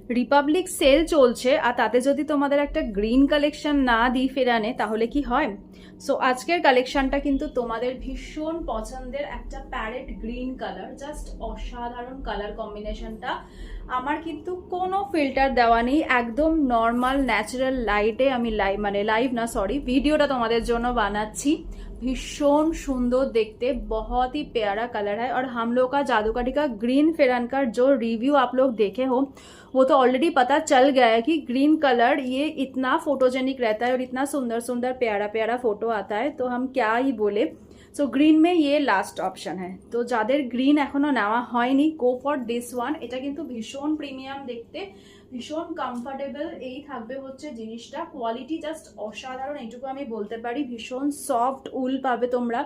Republic sell চলছে আর তাতে যদি তোমাদের একটা গ্রিন কালেকশন না দিই ফেরানে তাহলে কি হয়। সো আজকের কালেকশনটা কিন্তু তোমাদের ভীষণ পছন্দের একটা প্যারেট গ্রিন কালার, জাস্ট অসাধারণ কালার কম্বিনেশনটা। আমার কিন্তু কোনো ফিল্টার দেওয়া নেই, একদম নর্মাল ন্যাচারাল লাইটে আমি ভিডিওটা তোমাদের জন্য বানাচ্ছি। भीषण सुंदर देखते, बहुत ही प्यारा कलर है। और हम लोग का जादूगरी का ग्रीन फेरन का जो रिव्यू आप लोग देखे हो वो तो ऑलरेडी पता चल गया है कि ग्रीन कलर ये इतना फोटोजेनिक रहता है और इतना सुंदर सुंदर प्यारा प्यारा फोटो आता है, तो हम क्या ही बोले। सो ग्रीन में ये लास्ट ऑप्शन है, तो যাদের গ্রিন এখনো নেওয়া হয়নি গো ফর দিস ওয়ান। এটা কিন্তু ভীষণ প্রিমিয়াম দেখতে, ভীষণ কমফোর্টেবল। এই থাকবে হচ্ছে জিনিসটা, কোয়ালিটি জাস্ট অসাধারণ এইটুকু আমি বলতে পারি। ভীষণ সফট উল পাবে তোমরা।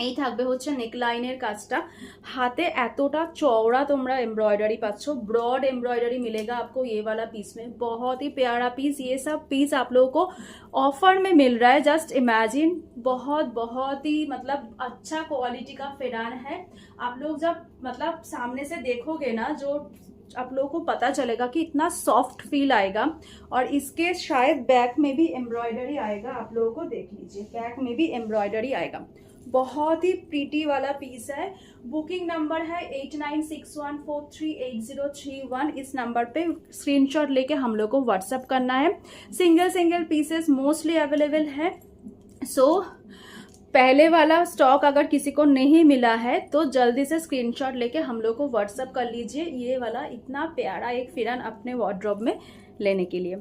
এই থাকবে হচ্ছে নেকলাইনের কাজটা, हाथे एतोटा चौड़ा तुमरा एम्ब्रॉयडरी पाচ্ছো, ब्रॉड एम्ब्रॉयडरी मिलेगा आपको ये वाला पीस में। बहुत ही प्यारा पीस, ये सब पीस आप लोगों को ऑफर में मिल रहा है। जस्ट इमेजिन, बहुत ही मतलब अच्छा क्वालिटी का फेरान है। आप लोग जब मतलब सामने से देखोगे ना, जो आप लोगों को पता चलेगा कि इतना सॉफ्ट फील आएगा। और इसके शायद बैक में भी एम्ब्रॉयडरी आएगा, आप लोगों को देख लीजिए बैक में भी एम्ब्रॉयडरी आएगा। बहुत ही प्रीटी वाला पीस है। बुकिंग नंबर है 8961438031। इस नंबर पे स्क्रीनशॉट लेके हम लोग को व्हाट्सअप करना है। सिंगल पीसेस मोस्टली अवेलेबल है। सो पहले वाला स्टॉक अगर किसी को नहीं मिला है तो जल्दी से स्क्रीनशॉट लेके हम लोग को व्हाट्सअप कर लीजिए, ये वाला इतना प्यारा एक फिरन अपने वार्डरोब में लेने के लिए।